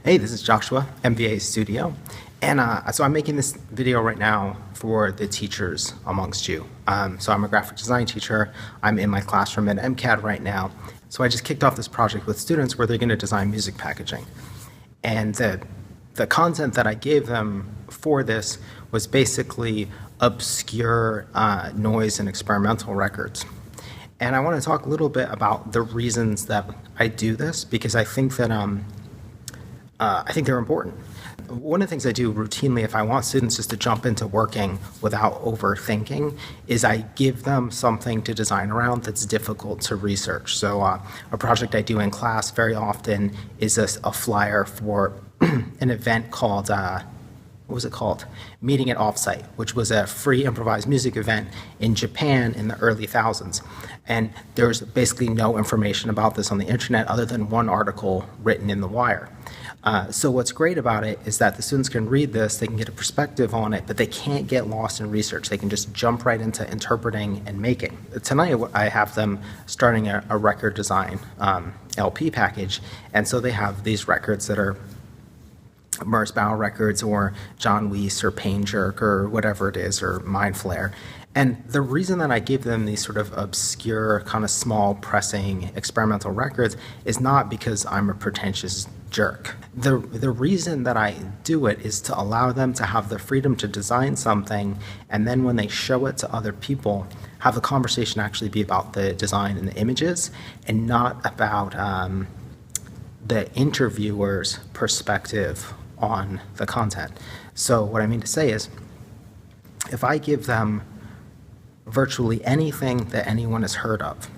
Hey, this is Joshua, MVA Studio. And so I'm making this video right now for the teachers amongst you. So I'm a graphic design teacher. I'm in my classroom at MCAD right now. So I just kicked off this project with students where they're going to design music packaging. And the content that I gave them for this was basically obscure noise and experimental records. And I want to talk a little bit about the reasons that I do this, because I think that I think they're important. One of the things I do routinely if I want students just to jump into working without overthinking is I give them something to design around that's difficult to research. So a project I do in class very often is a flyer for an event called, what was it called? Meeting at Offsite, which was a free improvised music event in Japan in the early thousands. And there's basically no information about this on the internet other than one article written in The Wire. So what's great about it is that the students can read this, they can get a perspective on it, but they can't get lost in research. They can just jump right into interpreting and making. Tonight I have them starting a record design LP package, and so they have these records that are Merzbow records or John Weiss or Pain Jerk or whatever it is, or Mind Flare. And the reason that I give them these sort of obscure, kind of small, pressing, experimental records is not because I'm a pretentious jerk. The reason that I do it is to allow them to have the freedom to design something, and then when they show it to other people, have the conversation actually be about the design and the images, and not about the interviewer's perspective on the content. So what I mean to say is, if I give them virtually anything that anyone has heard of,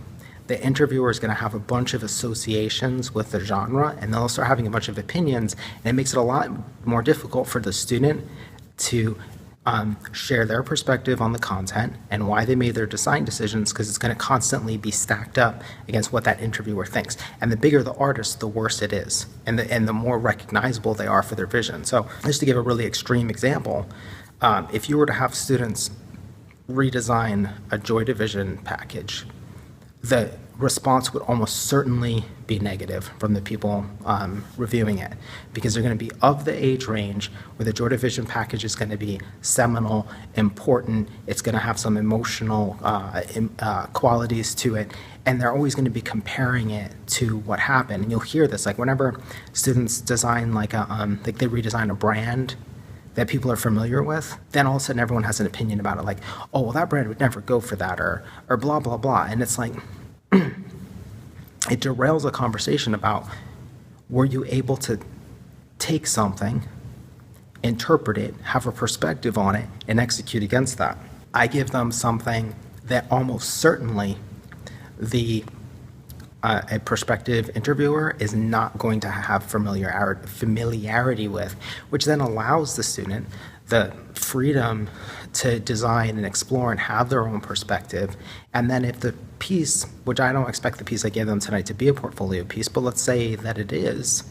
the interviewer is going to have a bunch of associations with the genre, and they'll start having a bunch of opinions, and it makes it a lot more difficult for the student to share their perspective on the content and why they made their design decisions, because it's going to constantly be stacked up against what that interviewer thinks. And the bigger the artist, the worse it is, and the more recognizable they are for their vision. So just to give a really extreme example, if you were to have students redesign a Joy Division package, the response would almost certainly be negative from the people reviewing it, because they're going to be of the age range where the Joy Division package is going to be seminal, important, it's going to have some emotional qualities to it, and they're always going to be comparing it to what happened. And you'll hear this, like whenever students design like they redesign a brand that people are familiar with, then all of a sudden everyone has an opinion about it, like, oh, well, that brand would never go for that, or blah, blah, blah. And it's like, it derails a conversation about, were you able to take something, interpret it, have a perspective on it, and execute against that? I give them something that almost certainly a prospective interviewer is not going to have familiarity with, which then allows the student the freedom to design and explore and have their own perspective. And then if the piece, which I don't expect the piece I gave them tonight to be a portfolio piece, but let's say that it is,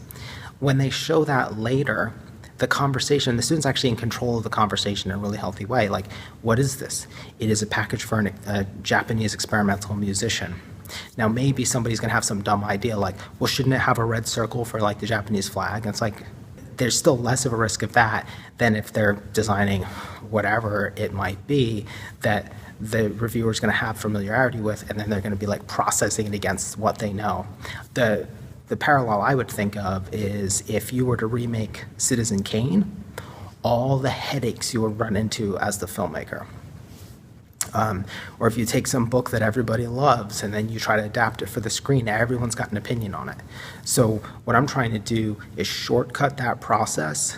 when they show that later, the conversation, the student's actually in control of the conversation in a really healthy way. Like, what is this? It is a package for a Japanese experimental musician. Now, maybe somebody's going to have some dumb idea like, well, shouldn't it have a red circle for like the Japanese flag? And it's like, there's still less of a risk of that than if they're designing whatever it might be that the reviewer is going to have familiarity with, and then they're going to be like processing it against what they know. The parallel I would think of is if you were to remake Citizen Kane, all the headaches you would run into as the filmmaker. Or if you take some book that everybody loves and then you try to adapt it for the screen, everyone's got an opinion on it. So what I'm trying to do is shortcut that process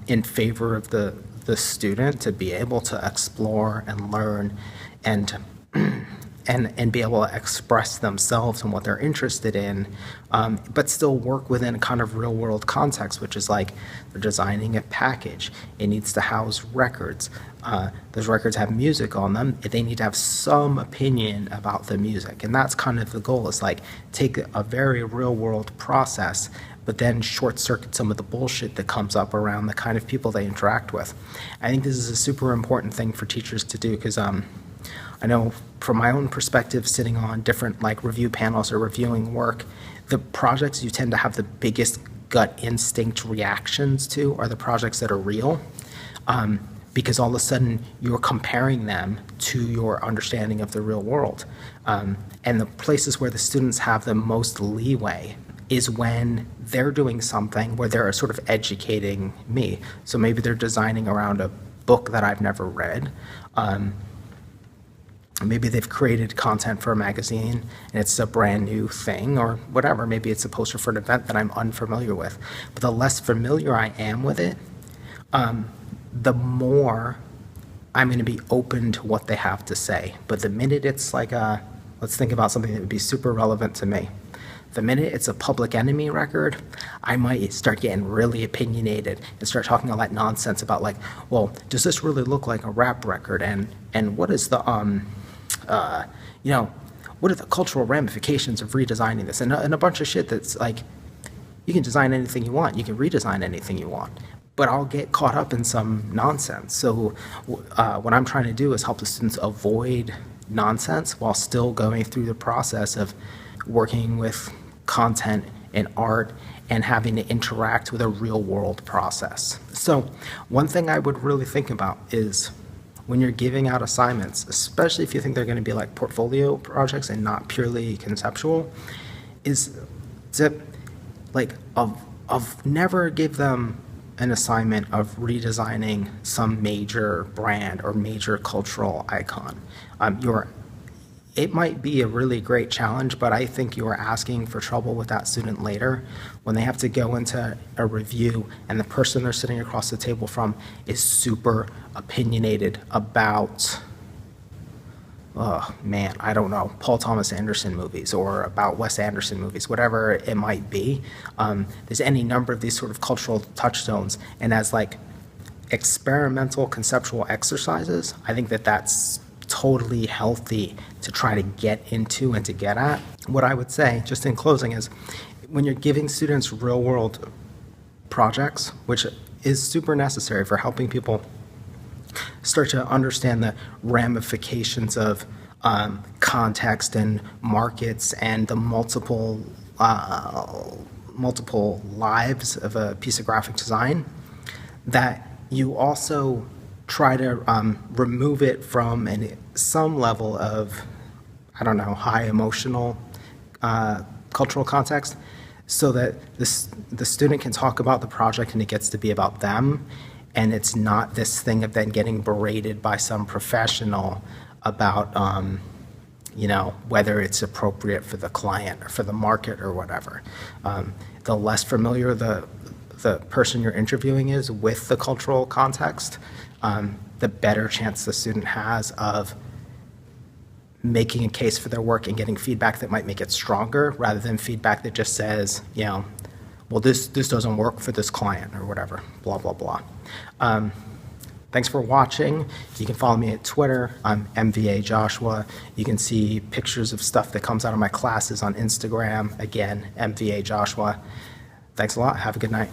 in favor of the student to be able to explore and learn and be able to express themselves and what they're interested in, but still work within a kind of real world context, which is like they're designing a package. It needs to house records. Those records have music on them. They need to have some opinion about the music. And that's kind of the goal, is like take a very real world process, but then short circuit some of the bullshit that comes up around the kind of people they interact with. I think this is a super important thing for teachers to do, because I know from my own perspective, sitting on different like review panels or reviewing work, the projects you tend to have the biggest gut instinct reactions to are the projects that are real, because all of a sudden you're comparing them to your understanding of the real world. And the places where the students have the most leeway is when they're doing something where they're sort of educating me. So maybe they're designing around a book that I've never read. Maybe they've created content for a magazine and it's a brand new thing, or whatever. Maybe it's a poster for an event that I'm unfamiliar with. But the less familiar I am with it, the more I'm going to be open to what they have to say. But the minute it's like let's think about something that would be super relevant to me. The minute it's a Public Enemy record, I might start getting really opinionated and start talking all that nonsense about, like, well, does this really look like a rap record? And what is the, what are the cultural ramifications of redesigning this? And a bunch of shit that's like, you can design anything you want. You can redesign anything you want. But I'll get caught up in some nonsense. So what I'm trying to do is help the students avoid nonsense while still going through the process of working with content and art and having to interact with a real world process. So one thing I would really think about is when you're giving out assignments, especially if you think they're going to be like portfolio projects and not purely conceptual, is to never give them an assignment of redesigning some major brand or major cultural icon. It might be a really great challenge, but I think you are asking for trouble with that student later when they have to go into a review and the person they're sitting across the table from is super opinionated about, I don't know, Paul Thomas Anderson movies or about Wes Anderson movies, whatever it might be. There's any number of these sort of cultural touchstones, and as like experimental conceptual exercises, I think that that's totally healthy to try to get into and to get at. What I would say, just in closing, is when you're giving students real world projects, which is super necessary for helping people start to understand the ramifications of context and markets and the multiple lives of a piece of graphic design, that you also try to remove it from some level of, I don't know, high emotional cultural context, so that the student can talk about the project and it gets to be about them, and it's not this thing of then getting berated by some professional about whether it's appropriate for the client or for the market or whatever. The less familiar the person you're interviewing is with the cultural context, the better chance the student has of making a case for their work and getting feedback that might make it stronger, rather than feedback that just says, well, this doesn't work for this client or whatever, blah, blah, blah. Thanks for watching. You can follow me at Twitter. I'm MVA Joshua. You can see pictures of stuff that comes out of my classes on Instagram. Again, MVA Joshua. Thanks a lot. Have a good night.